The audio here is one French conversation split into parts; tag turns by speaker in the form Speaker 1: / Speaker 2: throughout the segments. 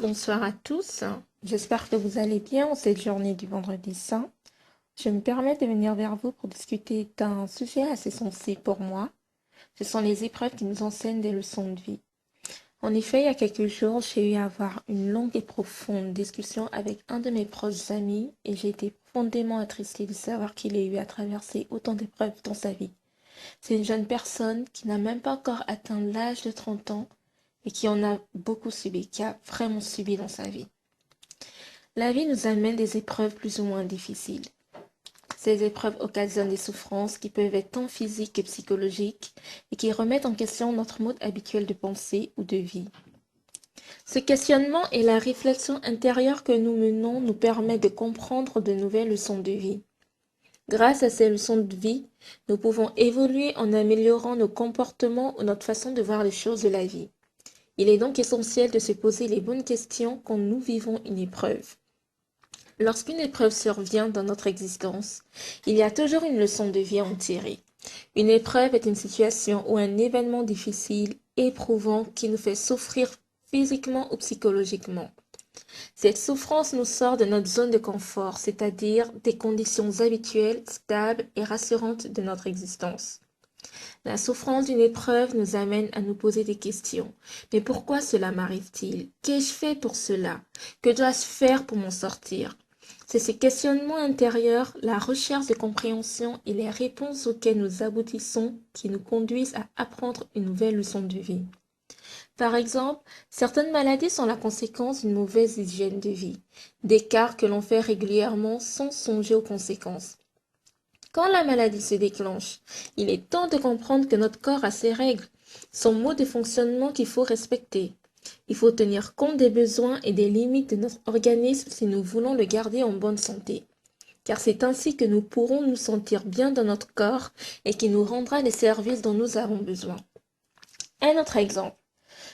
Speaker 1: bonsoir à tous. J'espère que vous allez bien en cette journée du Vendredi Saint. Je me permets de venir vers vous pour discuter d'un sujet assez sensible pour moi. Ce sont les épreuves qui nous enseignent des leçons de vie. En effet, il y a quelques jours, j'ai eu à avoir une longue et profonde discussion avec un de mes proches amis et j'ai été profondément attristée de savoir qu'il ait eu à traverser autant d'épreuves dans sa vie. C'est une jeune personne qui n'a même pas encore atteint l'âge de 30 ans et qui en a beaucoup subi, qui a vraiment subi dans sa vie. La vie nous amène des épreuves plus ou moins difficiles. Ces épreuves occasionnent des souffrances qui peuvent être tant physiques que psychologiques et qui remettent en question notre mode habituel de pensée ou de vie. Ce questionnement et la réflexion intérieure que nous menons nous permettent de comprendre de nouvelles leçons de vie. Grâce à ces leçons de vie, nous pouvons évoluer en améliorant nos comportements ou notre façon de voir les choses de la vie. Il est donc essentiel de se poser les bonnes questions quand nous vivons une épreuve. Lorsqu'une épreuve survient dans notre existence, il y a toujours une leçon de vie à en tirer. Une épreuve est une situation ou un événement difficile, éprouvant, qui nous fait souffrir physiquement ou psychologiquement. Cette souffrance nous sort de notre zone de confort, c'est-à-dire des conditions habituelles, stables et rassurantes de notre existence. La souffrance d'une épreuve nous amène à nous poser des questions. Mais pourquoi cela m'arrive-t-il? Qu'ai-je fait pour cela? Que dois-je faire pour m'en sortir? C'est ces questionnements intérieurs, la recherche de compréhension et les réponses auxquelles nous aboutissons qui nous conduisent à apprendre une nouvelle leçon de vie. Par exemple, certaines maladies sont la conséquence d'une mauvaise hygiène de vie, d'écarts que l'on fait régulièrement sans songer aux conséquences. Quand la maladie se déclenche, il est temps de comprendre que notre corps a ses règles, son mode de fonctionnement qu'il faut respecter. Il faut tenir compte des besoins et des limites de notre organisme si nous voulons le garder en bonne santé. Car c'est ainsi que nous pourrons nous sentir bien dans notre corps et qui nous rendra les services dont nous avons besoin. Un autre exemple.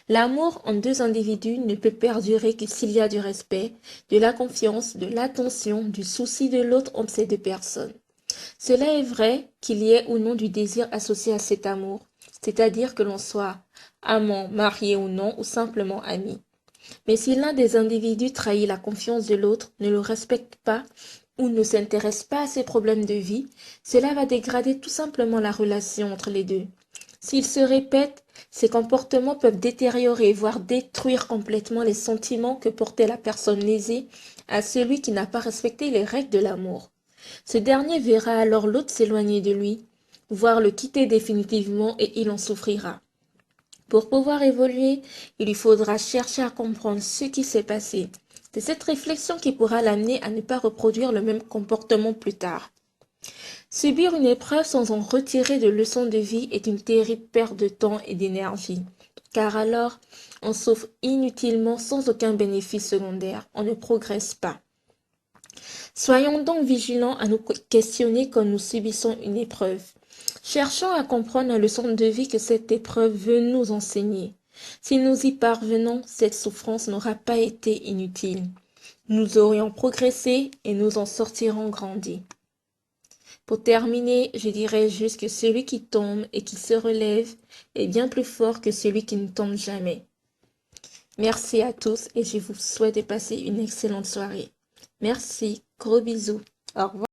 Speaker 1: L'amour en deux individus ne peut perdurer que s'il y a du respect, de la confiance, de l'attention, du souci de l'autre entre ces deux personnes. Cela est vrai qu'il y ait ou non du désir associé à cet amour, c'est-à-dire que l'on soit amant, marié ou non, ou simplement ami. Mais si l'un des individus trahit la confiance de l'autre, ne le respecte pas ou ne s'intéresse pas à ses problèmes de vie, cela va dégrader tout simplement la relation entre les deux. S'il se répète, ces comportements peuvent détériorer, voire détruire complètement les sentiments que portait la personne lésée à celui qui n'a pas respecté les règles de l'amour. Ce dernier verra alors l'autre s'éloigner de lui, voire le quitter définitivement et il en souffrira. Pour pouvoir évoluer, il lui faudra chercher à comprendre ce qui s'est passé. C'est cette réflexion qui pourra l'amener à ne pas reproduire le même comportement plus tard. Subir une épreuve sans en retirer de leçons de vie est une terrible perte de temps et d'énergie, car alors on souffre inutilement sans aucun bénéfice secondaire, on ne progresse pas. Soyons donc vigilants à nous questionner quand nous subissons une épreuve. Cherchons à comprendre la leçon de vie que cette épreuve veut nous enseigner. Si nous y parvenons, cette souffrance n'aura pas été inutile. Nous aurions progressé et nous en sortirons grandis. Pour terminer, je dirais juste que celui qui tombe et qui se relève est bien plus fort que celui qui ne tombe jamais. Merci à tous et je vous souhaite de passer une excellente soirée. Merci, gros bisous. Au revoir.